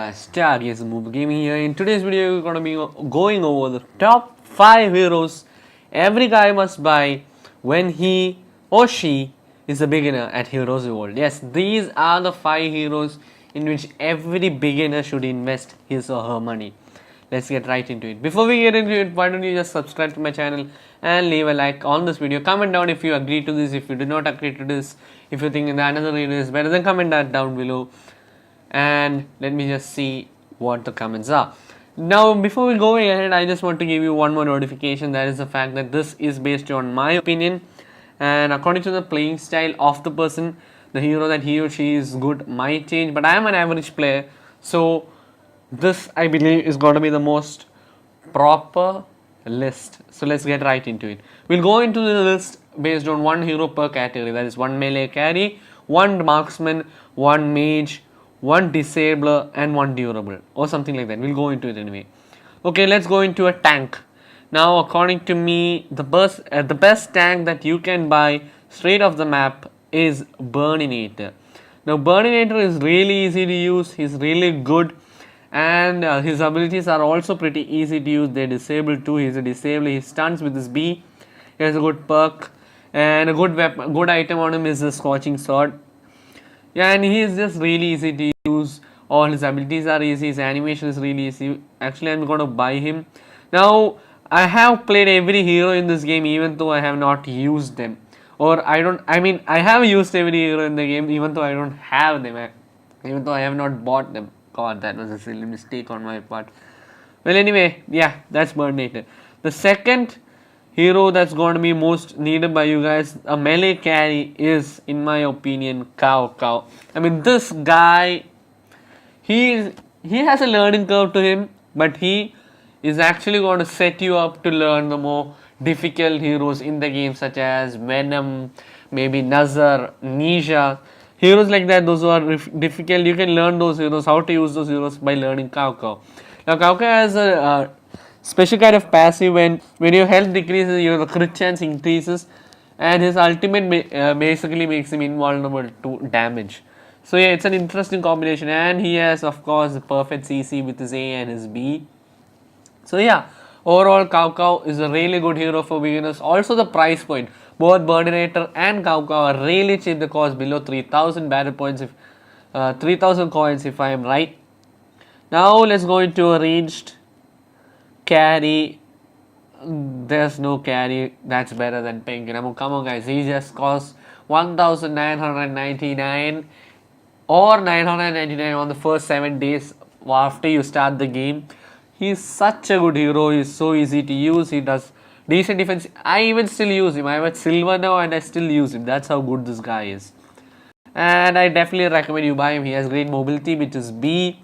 guys, Star is Move Gaming here. In today's video, we're going to be going over the top 5 heroes every guy must buy when he or she is a beginner at Heroes World. Yes, these are the 5 heroes in which every beginner should invest his or her money. Let's get right into it. Before we get into it, why don't you just subscribe to my channel and leave a like on this video. Comment down if you agree to this, if you do not agree to this, if you think that another video is better, then comment that down below. And let me just see what the comments are. Now before we go ahead, I just want to give you one more notification. That is the fact that this is based on my opinion and according to the playing style of the person. The hero that he or she is good might change, but I am an average player, so this I believe is going to be the most proper list. So let's get right into it. We'll go into the list based on one hero per category, that is one melee carry, one marksman, one mage, one disabler and one durable or something like that. We'll go into it anyway. Okay, let's go into a tank. Now according to me, the best tank that you can buy straight off the map is Burninator. Now Burninator is really easy to use, he's really good, and his abilities are also pretty easy to use. They're disabled too. He's a disabler. He stuns with his B. He has a good perk and a good weapon, good item on him is the Scorching Sword. Yeah, and he is just really easy to use. All his abilities are easy. His animation is really easy. Actually, I'm going to buy him. Now, I have played every hero in this game even though I have not used them. Or I have used every hero in the game even though I don't have them. Even though I have not bought them. God, that was a silly mistake on my part. Well, anyway, yeah, that's Burninator. The second hero that's going to be most needed by you guys, a melee carry, is, in my opinion, Cao. I mean, this guy, he has a learning curve to him, but he is actually going to set you up to learn the more difficult heroes in the game, such as Venom, maybe Nazar, Nisha. Heroes like that, those who are difficult, you can learn those heroes, how to use those heroes by learning Cao. Now, Cao has a special kind of passive when your health decreases, your crit chance increases, and his ultimate basically makes him invulnerable to damage. So yeah, it's an interesting combination, and he has of course the perfect CC with his A and his B. So yeah, overall Cao is a really good hero for beginners. Also the price point, both Burninator and Cao are really cheap. They cost below 3000 battle points, if 3000 coins if I am right. Now let's go into a ranged carry. There's no carry that's better than Penguin. I mean, come on guys, he just costs 1999 or 999 on the first 7 days after you start the game. He's such a good hero. He's so easy to use. He does decent defense. I even still use him. I'm at silver now and I still use him. That's how good this guy is. And I definitely recommend you buy him. He has great mobility, which is B.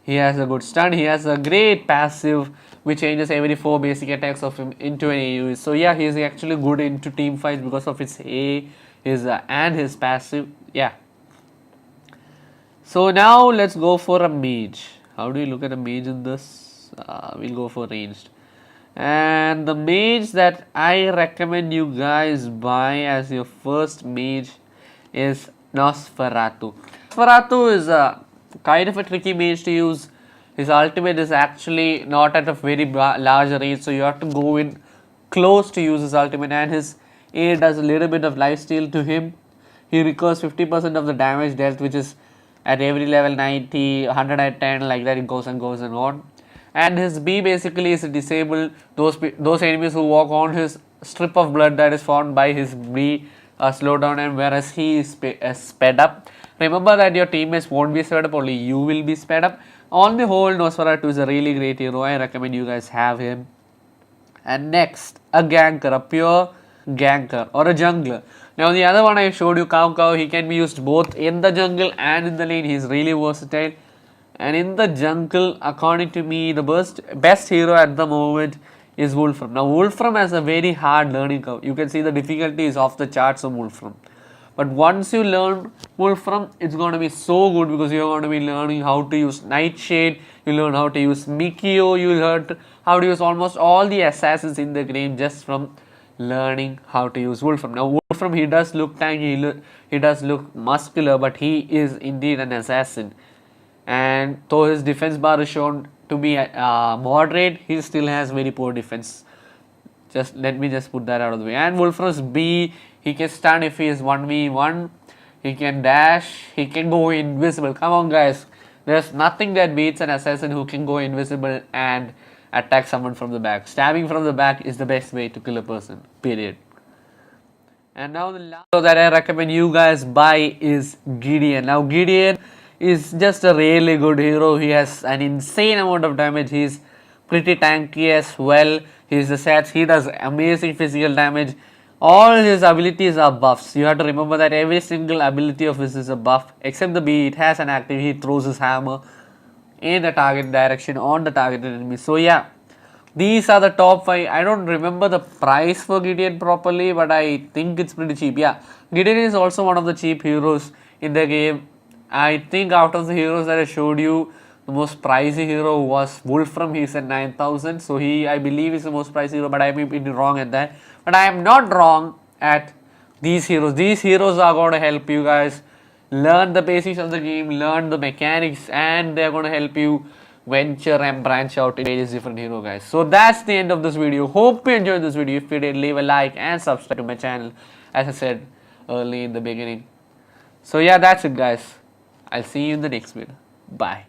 He has a good stun. He has a great passive which changes every 4 basic attacks of him into an AoE. So yeah, he is actually good into team fights because of his A, and his passive. Yeah. So now let's go for a mage. How do you look at a mage in this? We'll go for ranged. And the mage that I recommend you guys buy as your first mage is Nosferatu. Nosferatu is a kind of a tricky mage to use. His ultimate is actually not at a very large range, so you have to go in close to use his ultimate, and his A does a little bit of lifesteal to him. He recovers 50% of the damage dealt, which is at every level 90, 110, like that. It goes and on. And his B basically is disable those enemies who walk on his strip of blood that is formed by his B slow down, and whereas he is sped up. Remember that your teammates won't be sped up, only you will be sped up. On the whole, Nosferatu is a really great hero. I recommend you guys have him. And next, a ganker, a pure ganker or a jungler. Now the other one I showed you, Cao, he can be used both in the jungle and in the lane. He is really versatile. And in the jungle, according to me, the best hero at the moment is Wolfram. Now Wolfram has a very hard learning curve. You can see the difficulty is off the charts of Wolfram. But once you learn Wolfram, it's going to be so good because you're going to be learning how to use Nightshade, you learn how to use Mikio, you learn how to use almost all the assassins in the game just from learning how to use Wolfram. Now Wolfram, he does look tanky, he does look muscular, but he is indeed an assassin. and though his defense bar is shown to be moderate, he still has very poor defense. Just let me just put that out of the way. And Wolfram's B, he can stun if he is 1v1, he can dash, he can go invisible. Come on guys, there's nothing that beats an assassin who can go invisible and attack someone from the back. Stabbing from the back is the best way to kill a person, period. And now the last hero that I recommend you guys buy is Gideon. Now Gideon is just a really good hero. He has an insane amount of damage. He's pretty tanky as well. He's the stats. He does amazing physical damage. All his abilities are buffs. You have to remember that every single ability of his is a buff, except the B. It has an active. He throws his hammer in the target direction on the targeted enemy. So yeah, these are the top 5. I don't remember the price for Gideon properly, but I think it's pretty cheap. Yeah, Gideon is also one of the cheap heroes in the game. I think out of the heroes that I showed you, the most pricey hero was Wolfram. He's at 9,000. So I believe is the most pricey hero, but I may be wrong at that. But I am not wrong at these heroes. These heroes are going to help you guys learn the basics of the game, learn the mechanics, and they're going to help you venture and branch out in various different hero guys. So that's the end of this video. Hope you enjoyed this video. If you did, leave a like and subscribe to my channel, as I said early in the beginning. So yeah, that's it guys. I'll see you in the next video. Bye.